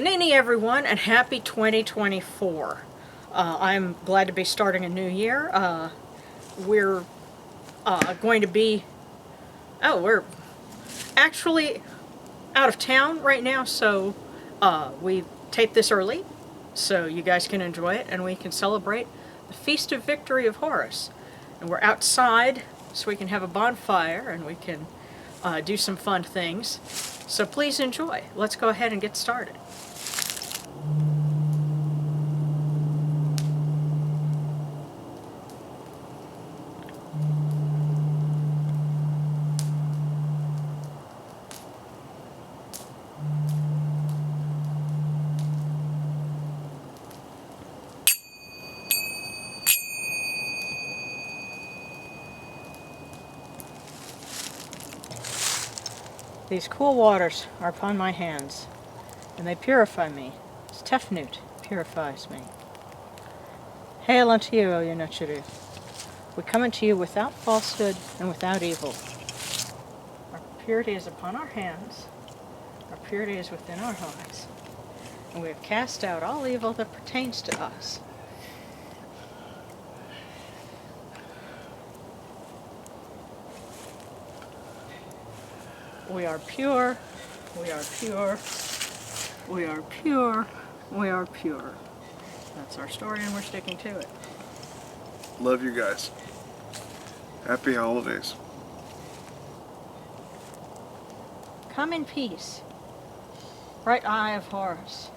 Nini everyone, and happy 2024. I'm glad to be starting a new year. We're going to be, we're actually out of town right now, so we taped this early so you guys can enjoy it and we can celebrate the Feast of Victory of Horus. And we're outside so we can have a bonfire and we can do some fun things. So please enjoy. Let's go ahead and get started. These cool waters are upon my hands, and they purify me, as Tefnut purifies me. Hail unto you, O Yonachuru. We come unto you without falsehood and without evil. Our purity is upon our hands, our purity is within our hearts, and we have cast out all evil that pertains to us. We are pure, we are pure, we are pure, we are pure. That's our story and we're sticking to it. Love you guys. Happy holidays. Come in peace, bright eye of Horus.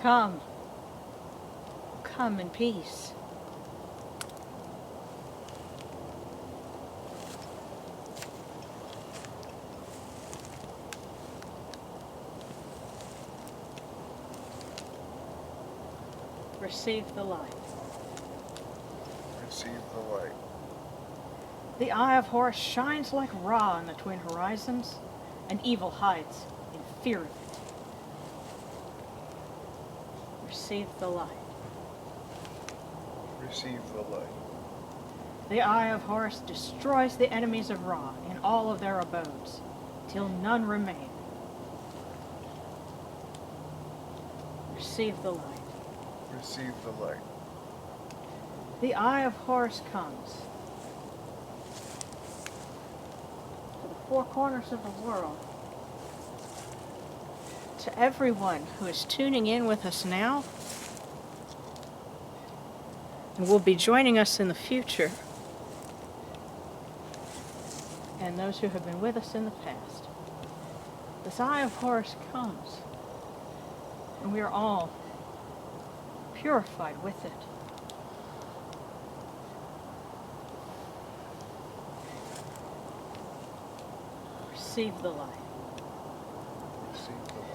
Come. Come in peace. Receive the light. Receive the light. The eye of Horus shines like Ra in the twin horizons, and evil hides in fear of it. Receive the light. Receive the light. The eye of Horus destroys the enemies of Ra in all of their abodes, till none remain. Receive the light. Receive the light. The eye of Horus comes to the four corners of the world, to everyone who is tuning in with us now and will be joining us in the future, and those who have been with us in the past. This eye of Horus comes, and we are all purified with it. Receive the light. Receive the light.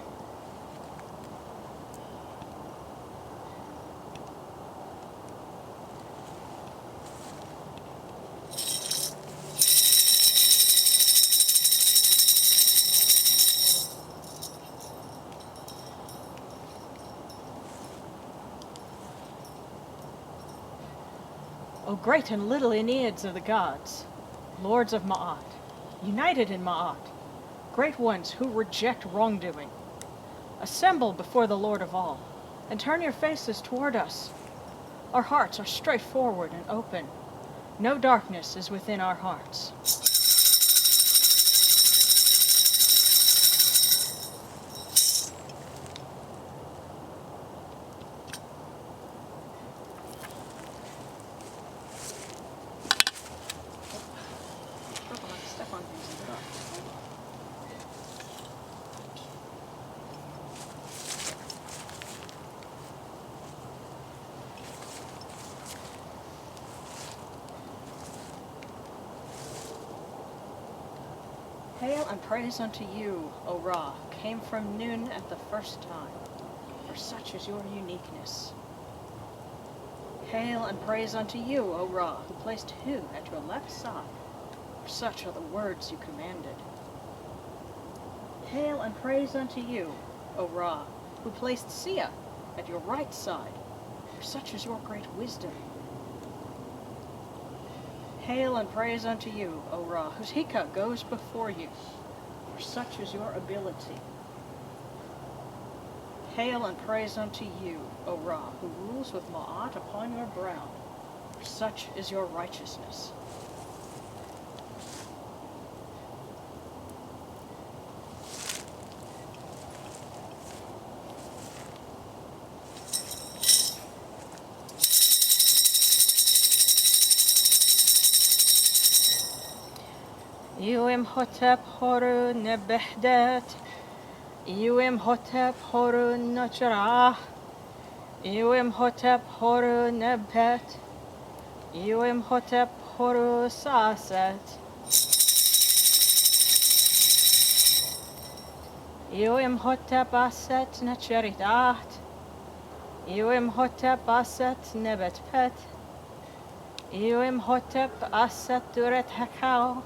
O great and little Enneads of the gods, lords of Maat, united in Maat, great ones who reject wrongdoing, assemble before the Lord of all, and turn your faces toward us. Our hearts are straightforward and open. No darkness is within our hearts. Hail and praise unto you, O Ra, came from noon at the first time, for such is your uniqueness. Hail and praise unto you, O Ra, who placed Hu at your left side, for such are the words you commanded. Hail and praise unto you, O Ra, who placed Sia at your right side, for such is your great wisdom. Hail and praise unto you, O Ra, whose Hika goes before you, for such is your ability. Hail and praise unto you, O Ra, who rules with Maat upon your brow, for such is your righteousness. Yuim hotep horu nebehdet, Yuim hotep horu nachara, Yuim hotep horu nebet, Yuim hotep horu saset, Yuim hotep aset nacheritat, Yuim hotep aset nebet pet, Yuim hotep aset duret hakao,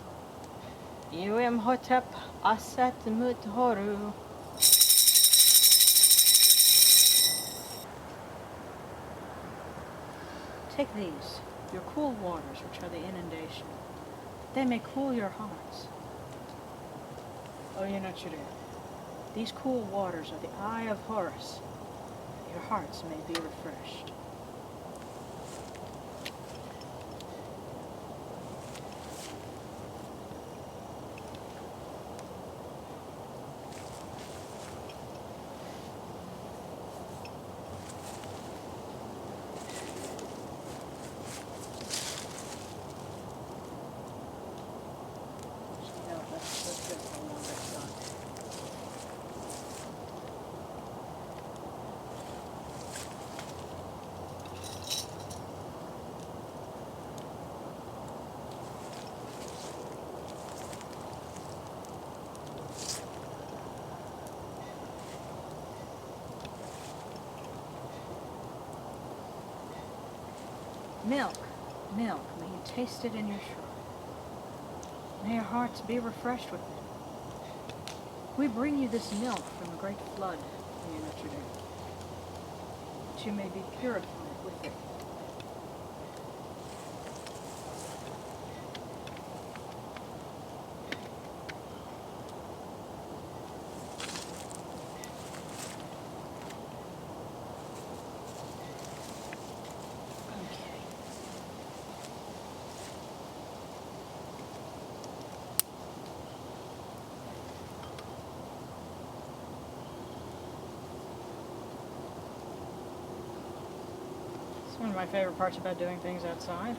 Yuim hotep aset mut horu. Take these, your cool waters, which are the inundation. They may cool your hearts. Oh, you're not sure. These cool waters are the eye of Horus, that your hearts may be refreshed. Milk, milk, may you taste it in your shrine. May your hearts be refreshed with it. We bring you this milk from the great flood, may you nurture it, that you may be purified with it. It's one of my favorite parts about doing things outside.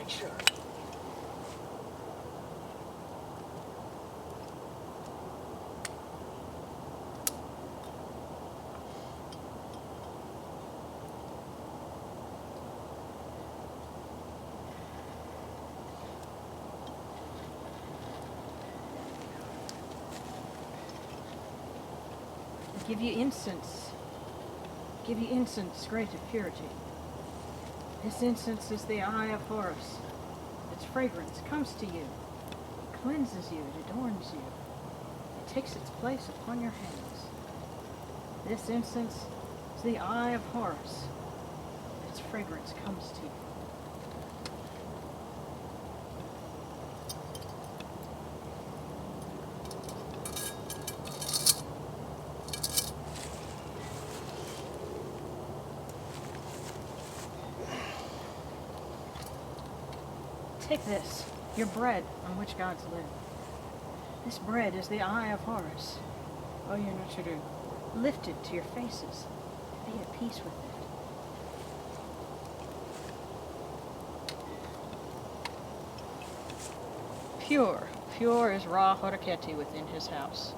Sure. Give you incense. Give you incense great of purity. This incense is the eye of Horus. Its fragrance comes to you. It cleanses you. It adorns you. It takes its place upon your hands. This incense is the eye of Horus. Its fragrance comes to you. Take this, your bread on which gods live. This bread is the eye of Horus. Oh, you're not sure to lift it to your faces. Be at peace with it. Pure, pure is Ra Horaketi within his house.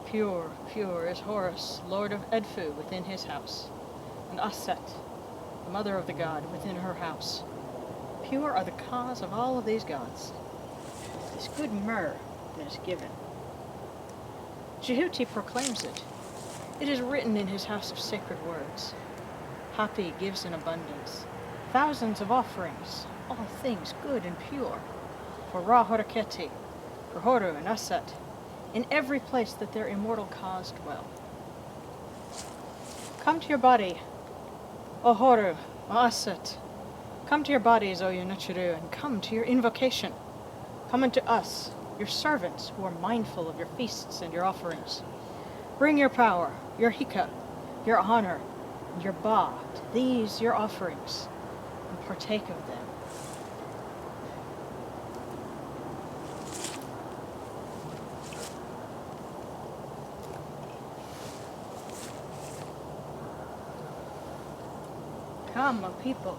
Pure, pure is Horus, Lord of Edfu, within his house. And Aset, the mother of the god, within her house. Pure are the cause of all of these gods. This good myrrh that is given. Jehuti proclaims it. It is written in his house of sacred words. Hapi gives in abundance. Thousands of offerings, all things good and pure. For Ra Horaketi, for Horu and Asat, in every place that their immortal cause dwell. Come to your body, O Horu, O Asat. Come to your bodies, O Yunachiru, and come to your invocation. Come unto us, your servants, who are mindful of your feasts and your offerings. Bring your power, your hika, your honor, and your ba to these your offerings, and partake of them. Come, O people,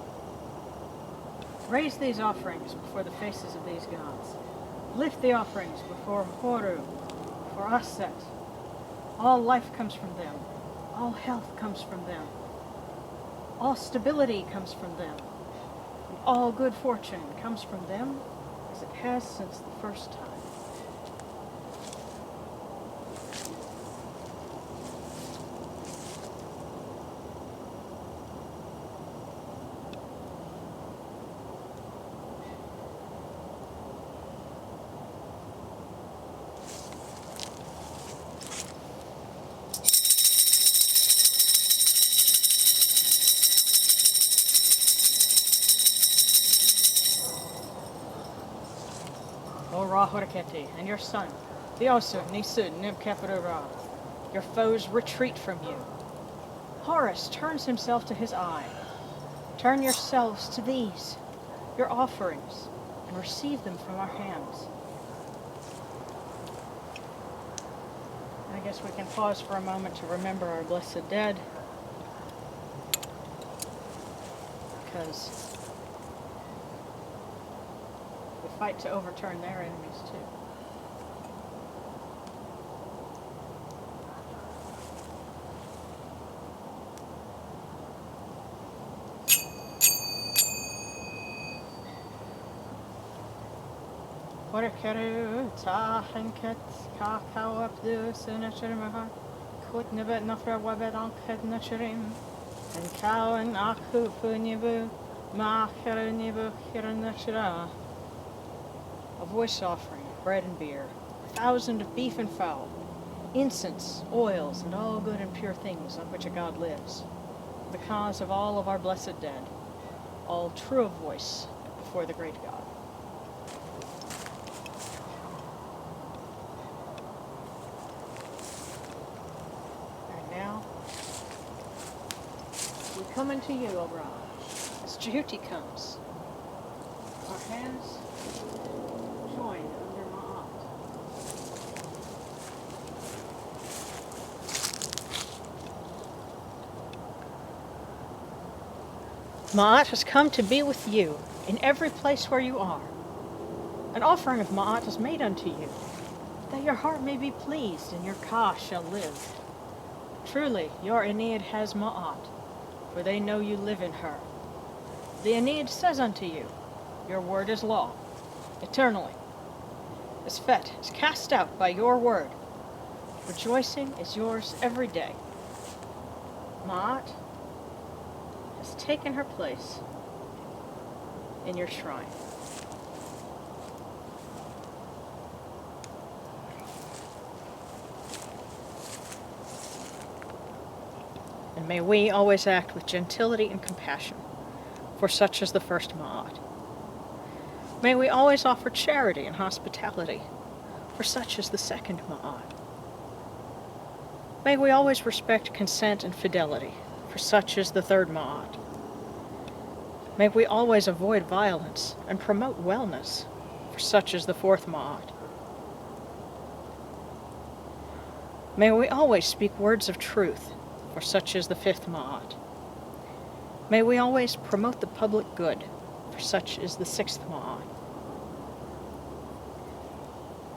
raise these offerings before the faces of these gods. Lift the offerings before Horu, for Aset. All life comes from them. All health comes from them. All stability comes from them. And all good fortune comes from them, as it has since the first time. O Ra Horaketi, and your son, the Osu, Nisu, Nibkapurura, your foes retreat from you. Horus turns himself to his eye. Turn yourselves to these, your offerings, and receive them from our hands. I guess we can pause for a moment to remember our blessed dead, because we fight to overturn their enemies too. Horakaru, Tahanket, Kakao Abdu, Senacharimaha, Kutnibet Nafra Wabet Ankhet Nasharim, and Cow and Aku Punibu, Makaranibu Kiranashira. A voice offering of bread and beer, 1,000 of beef and fowl, incense, oils, and all good and pure things on which a god lives, the cause of all of our blessed dead, all true of voice before the great God. And now, we come unto you, O Ra, as Jehuti comes. Our hands joined under Maat. Maat has come to be with you in every place where you are. An offering of Maat is made unto you, that your heart may be pleased and your Ka shall live. Truly, your Aeneid has Maat, for they know you live in her. The Aeneid says unto you, your word is law, eternally. As Fet is cast out by your word, rejoicing is yours every day. Maat has taken her place in your shrine. And may we always act with gentility and compassion, for such is the first Maat. May we always offer charity and hospitality, for such is the second Maat. May we always respect consent and fidelity, for such is the third Maat. May we always avoid violence and promote wellness, for such is the fourth Maat. May we always speak words of truth, for such is the fifth Maat. May we always promote the public good, for such is the sixth Maat.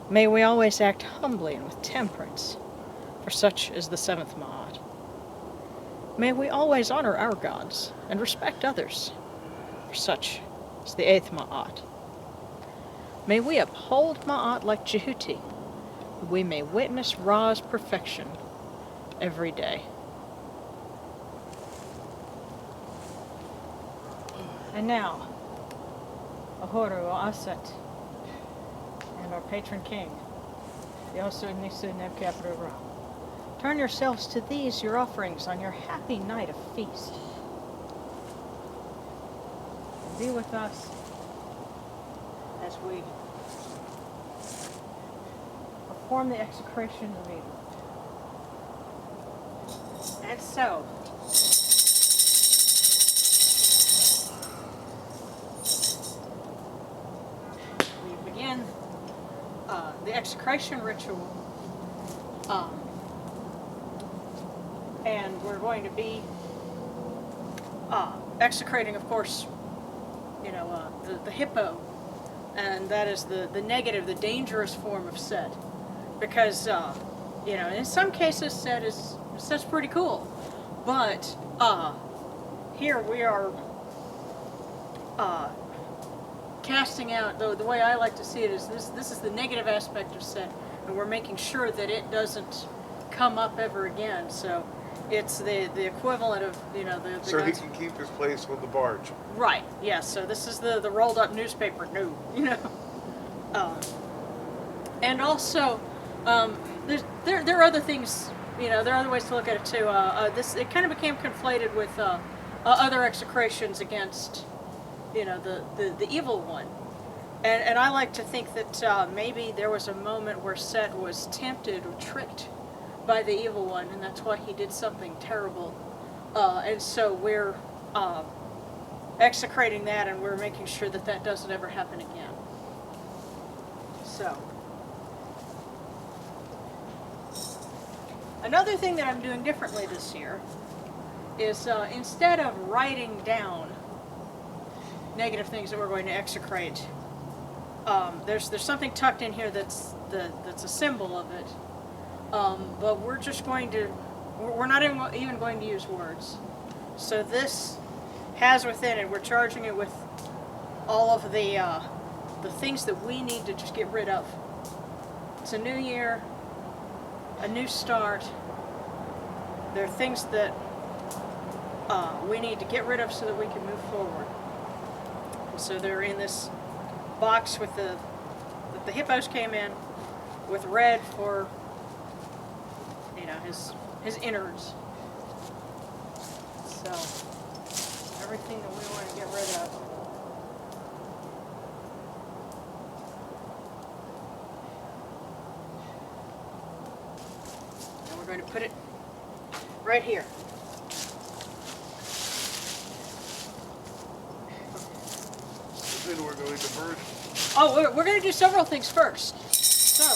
May we always act humbly and with temperance, for such is the seventh Maat. May we always honor our gods and respect others, for such is the eighth Maat. May we uphold Maat like Jehuti, that we may witness Ra's perfection every day. And now, Ahuru Aset, and our patron king, Yosu Nisu Nebkapra. Turn yourselves to these, your offerings, on your happy night of feast. And be with us as we perform the execration of evil. And so, we begin the execration ritual, and we're going to be execrating, of course, you know, the hippo, and that is the negative, the dangerous form of Set, because you know, in some cases Set's pretty cool, but here we are casting out, the way I like to see it is this is the negative aspect of Set, and we're making sure that it doesn't come up ever again. So it's the equivalent of, you know, the So he guys, can keep his place on the barge. right, yes. So this is the rolled up newspaper, no, you know. And also, there are other things, you know, there are other ways to look at it too. It kind of became conflated with other execrations against, you know, the evil one. And I like to think that maybe there was a moment where Set was tempted or tricked by the evil one, and that's why he did something terrible. And so we're execrating that, and we're making sure that that doesn't ever happen again. So, another thing that I'm doing differently this year is instead of writing down negative things that we're going to execrate, there's something tucked in here that's a symbol of it. But we're just going to, we're not even going to use words. So this has within it, we're charging it with all of the things that we need to just get rid of. It's a new year, a new start. There are things that we need to get rid of so that we can move forward. And so they're in this box with that the hippos came in, with red for, you know, his innards. So everything that we want to get rid of. And we're going to put it right here. Then we're going to burn it. Oh, we're going to do several things first. So,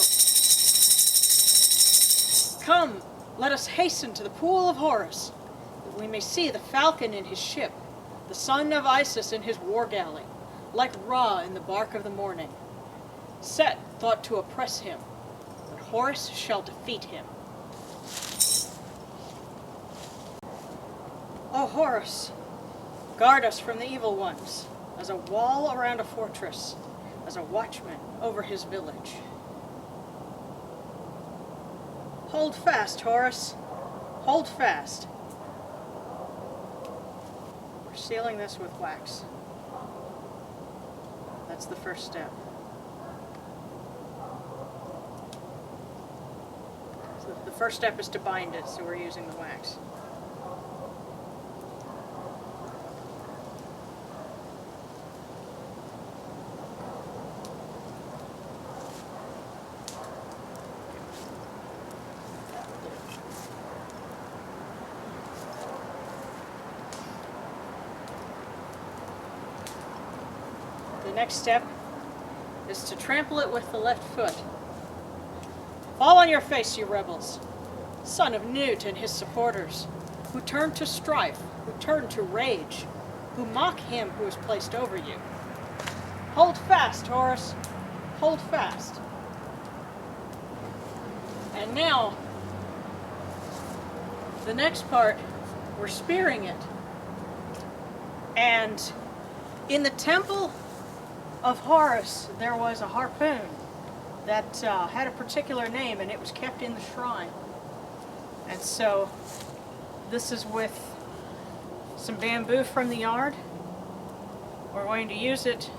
come, let us hasten to the pool of Horus, that we may see the falcon in his ship, the son of Isis in his war galley, like Ra in the bark of the morning. Set thought to oppress him, but Horus shall defeat him. O Horus, guard us from the evil ones, as a wall around a fortress, as a watchman over his village. Hold fast, Horus. Hold fast. We're sealing this with wax. That's the first step. So the first step is to bind it, so we're using the wax. The next step is to trample it with the left foot. Fall on your face, you rebels, son of Newt and his supporters, who turn to strife, who turn to rage, who mock him who is placed over you. Hold fast, Horus, hold fast. And now, the next part, we're spearing it. And in the temple of Horus, there was a harpoon that had a particular name, and it was kept in the shrine. And so this is with some bamboo from the yard, we're going to use it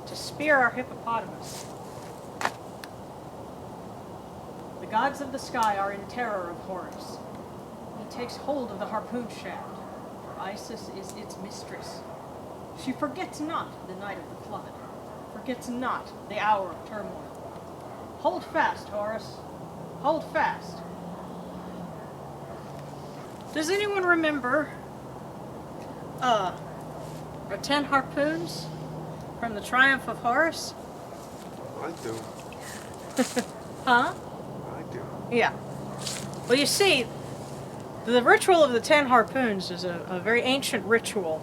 to spear our hippopotamus. The gods of the sky are in terror of Horus. He takes hold of the harpoon shaft, for Isis is its mistress. She forgets not the night of the flood, forgets not the hour of turmoil. Hold fast, Horus. Hold fast. Does anyone remember our 10 harpoons from the triumph of Horus? I do. Huh? I do. Yeah. Well, you see, the ritual of the 10 harpoons is a very ancient ritual,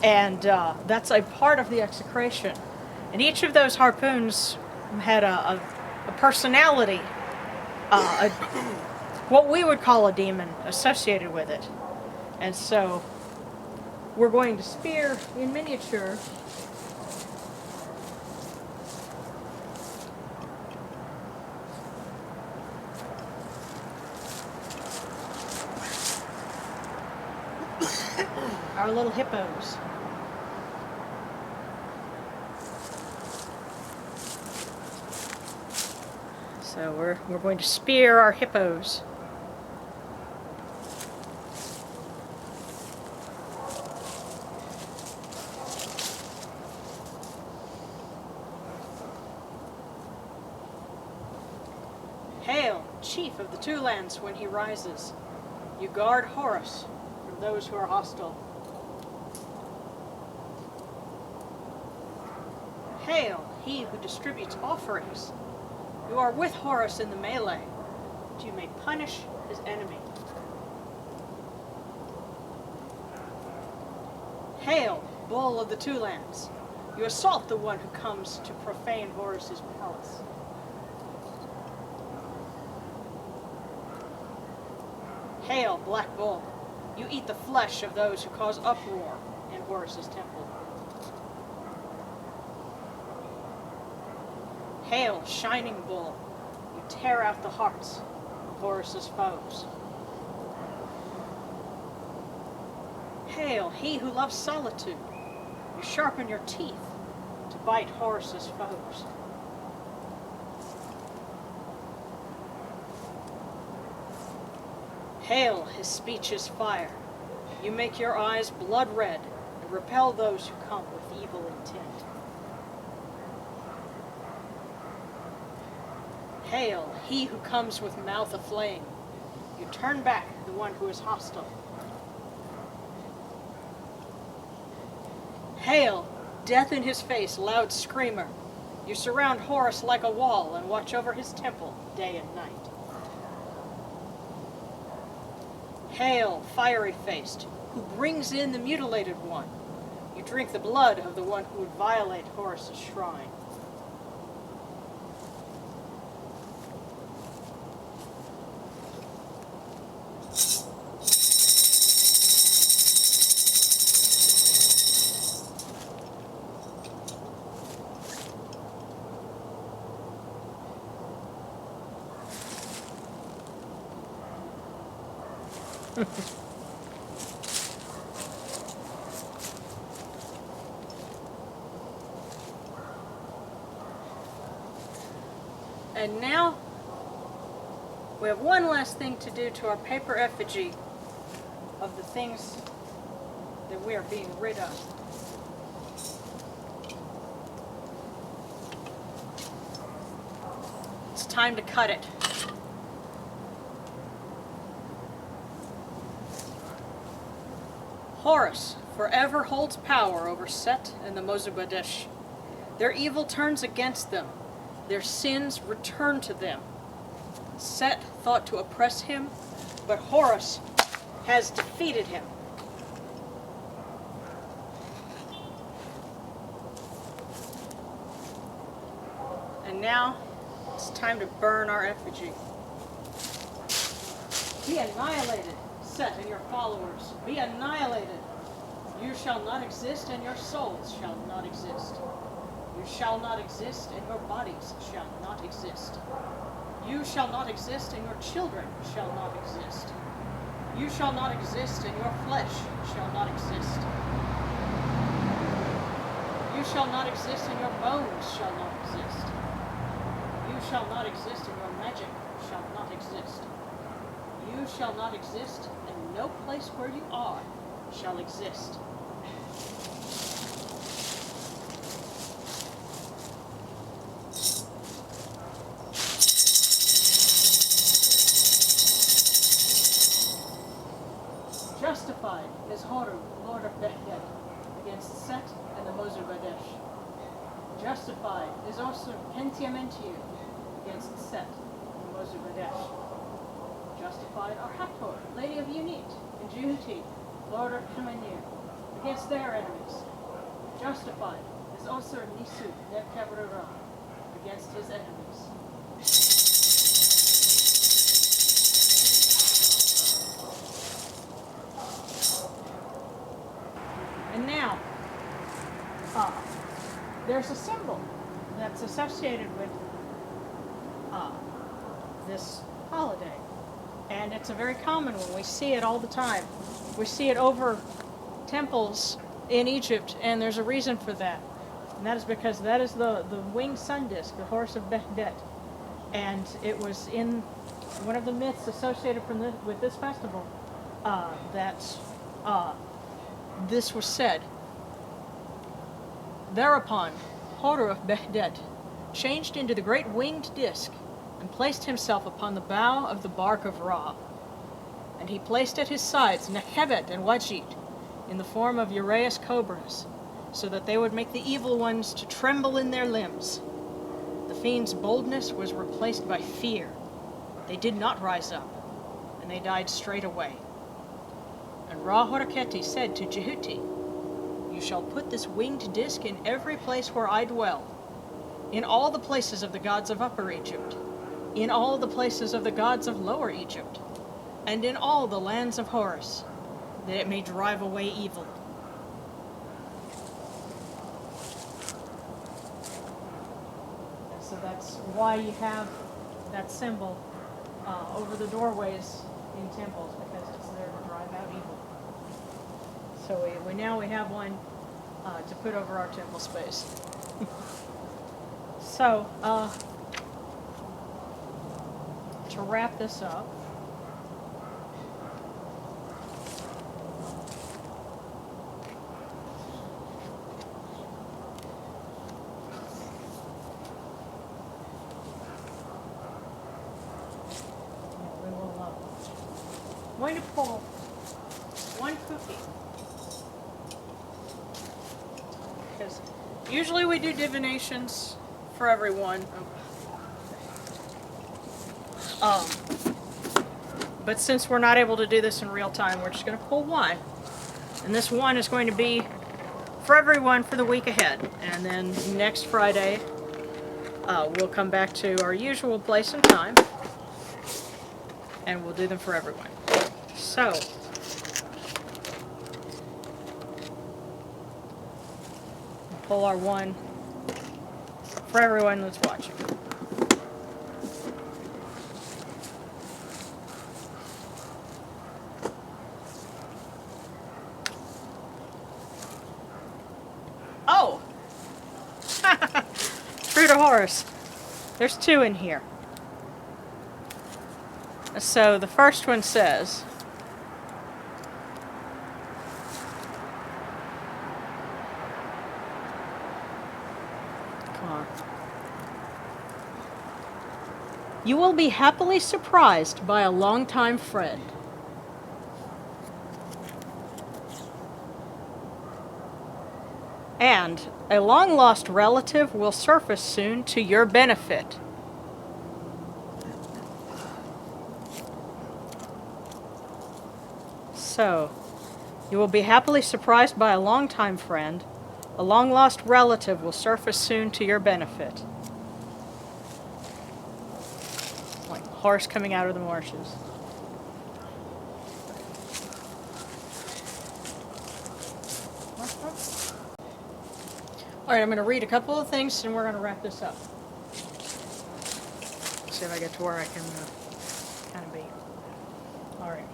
and that's a part of the execration. And each of those harpoons had a personality, what we would call a demon associated with it. And so we're going to spear in miniature our little hippos. So we're going to spear our hippos. Hail, chief of the two lands when he rises. You guard Horus from those who are hostile. Hail, he who distributes offerings. You are with Horus in the melee, that you may punish his enemy. Hail, bull of the two lands. You assault the one who comes to profane Horus's palace. Hail, black bull. You eat the flesh of those who cause uproar in Horus's temple. Hail, shining bull. You tear out the hearts of Horus's foes. Hail, he who loves solitude. You sharpen your teeth to bite Horus's foes. Hail, his speech is fire. You make your eyes blood red and repel those who come with evil intent. Hail, he who comes with mouth aflame. You turn back the one who is hostile. Hail, death in his face, loud screamer. You surround Horus like a wall and watch over his temple day and night. Hail, fiery-faced, who brings in the mutilated one. You drink the blood of the one who would violate Horus's shrine. And now, we have one last thing to do to our paper effigy of the things that we are being rid of. It's time to cut it. Horus forever holds power over Set and the Mozubadesh. Their evil turns against them. Their sins return to them. Set thought to oppress him, but Horus has defeated him. And now, it's time to burn our effigy. Be annihilated, Set and your followers. Be annihilated. You shall not exist, and your souls shall not exist. You shall not exist, and your bodies shall not exist. You shall not exist, and your children shall not exist. You shall not exist, and your flesh shall not exist. You shall not exist, and your bones shall not exist. You shall not exist, and your magic shall not exist. You shall not exist, and no place where you are shall exist. Justified is Horus, Lord of Behdet, against Set and the Moser Badesh. Justified is also Pentiamentiu against Set and the Moser Badesh. Justified are Hathor, Lady of Unit, and Jehuti, Lord of Kemetic, against their enemies. Justified is also Nisu, Nebkabrara, against his enemies. And now, there's a symbol that's associated with this holiday. And it's a very common one. We see it all the time. We see it over temples in Egypt, and there's a reason for that. And that is because that is the winged sun disk, the Horus of Behdet. And it was in one of the myths associated with this festival that this was said. Thereupon, Horus of Behdet changed into the great winged disk and placed himself upon the bough of the bark of Ra. And he placed at his sides Nechebet and Wajit in the form of Uraeus cobras, so that they would make the evil ones to tremble in their limbs. The fiend's boldness was replaced by fear. They did not rise up, and they died straight away. And Ra Horeketi said to Jehuti, "You shall put this winged disk in every place where I dwell, in all the places of the gods of Upper Egypt, in all the places of the gods of Lower Egypt, and in all the lands of Horus, that it may drive away evil." And so that's why you have that symbol over the doorways in temples, because it's there to drive out evil. So we have one to put over our temple space. So, to wrap this up, we will going to pull one cookie, because usually we do divinations for everyone. But since we're not able to do this in real time, we're just going to pull one. And this one is going to be for everyone for the week ahead. And then next Friday, we'll come back to our usual place and time. And we'll do them for everyone. So, we'll pull our one for everyone that's watching. Oh! True to Horus. There's two in here. So the first one says, come on. You will be happily surprised by a longtime friend. And a long-lost relative will surface soon to your benefit. So, you will be happily surprised by a longtime friend. A long-lost relative will surface soon to your benefit. Like Horus coming out of the marshes. Alright, I'm going to read a couple of things and we're going to wrap this up. See if I get to where I can kind of be. Alright.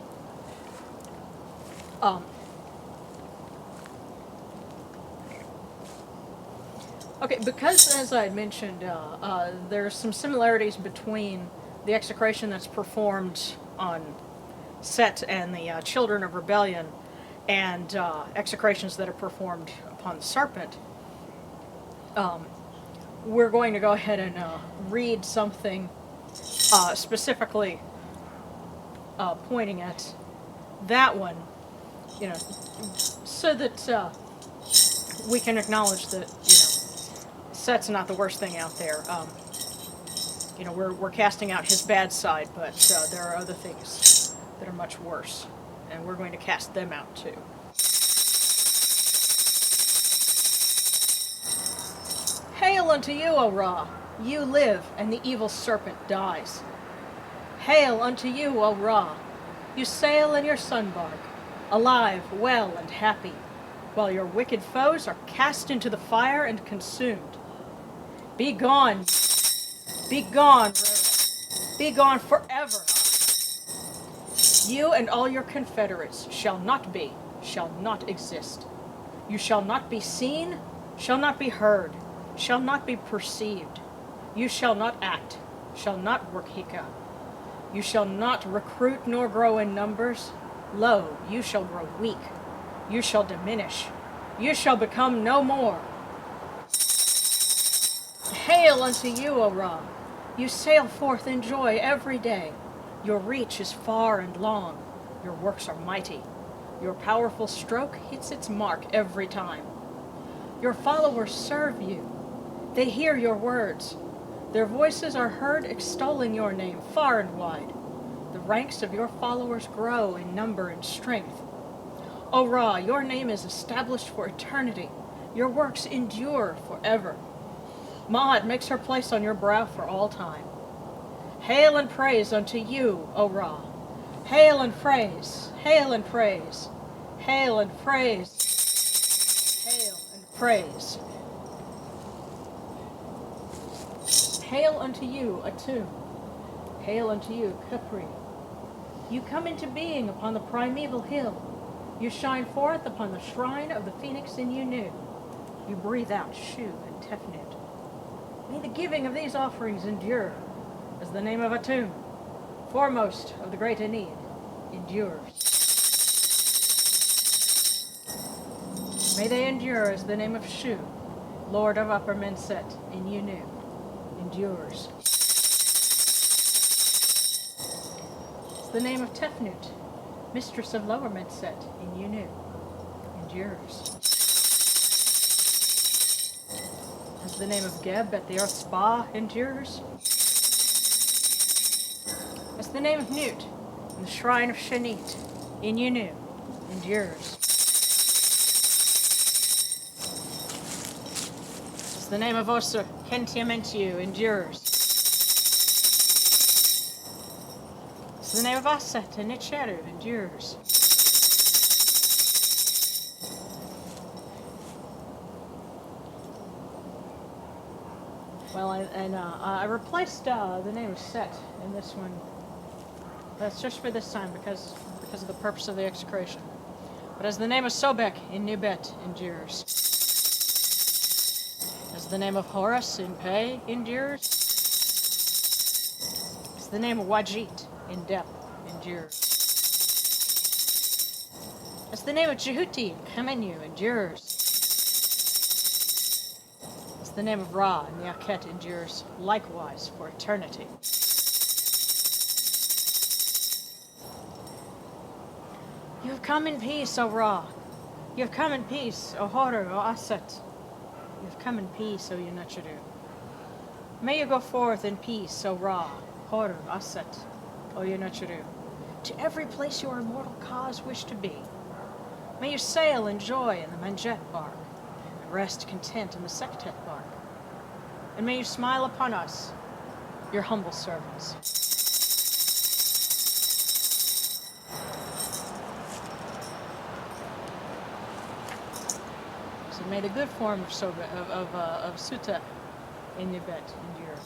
Okay, because as I had mentioned, there's some similarities between the execration that's performed on Set and the Children of Rebellion, and execrations that are performed upon the Serpent. We're going to go ahead and read something specifically pointing at that one, you know, so that we can acknowledge that, Set's not the worst thing out there. We're casting out his bad side, but there are other things that are much worse, and we're going to cast them out too. Hail unto you, O Ra! You live, and the evil serpent dies. Hail unto you, O Ra! You sail in your sunbark, alive, well, and happy, while your wicked foes are cast into the fire and consumed. Be gone! Be gone, Rara! Be gone forever! You and all your confederates shall not be, shall not exist. You shall not be seen, shall not be heard, shall not be perceived. You shall not act, shall not work hika. You shall not recruit nor grow in numbers. Lo, you shall grow weak. You shall diminish. You shall become no more. Hail unto you, O Ra! You sail forth in joy every day. Your reach is far and long. Your works are mighty. Your powerful stroke hits its mark every time. Your followers serve you. They hear your words. Their voices are heard extolling your name far and wide. The ranks of your followers grow in number and strength. O Ra, your name is established for eternity. Your works endure forever. Maat makes her place on your brow for all time. Hail and praise unto you, O Ra. Hail and praise, hail and praise, hail and praise, hail and praise. Hail unto you, Atum. Hail unto you, Capri. You come into being upon the primeval hill. You shine forth upon the shrine of the phoenix in Unu. You breathe out Shu and Tefnut. May the giving of these offerings endure, as the name of Atum, foremost of the great Enid, endures. May they endure as the name of Shu, Lord of Upper Menset in Unu, endures. As the name of Tefnut, Mistress of Lower Menset in Unu, endures. As the name of Geb at the Earth Spa endures. As the name of Newt in the Shrine of Shanit in Unu endures. As the name of Osa Kentiamentiu endures. As the name of Aset and Nicheru endures. Well, I replaced the name of Set in this one. That's just for this time because of the purpose of the execration. But as the name of Sobek in Nubet endures. As the name of Horus in Pei endures. As the name of Wajit in Dep endures. As the name of Jehuti in Kamenu endures. The name of Ra in Yaket endures likewise for eternity. You have come in peace, O Ra. You have come in peace, O Horus, O Aset. You have come in peace, O Yunachiru. May you go forth in peace, O Ra, Horus, Aset, O Yunachiru, to every place your immortal cause wish to be. May you sail in joy in the Manjet bark, and rest content in the Sektet bark. And may you smile upon us, your humble servants. So may the good form of Sutep in Nibet endure.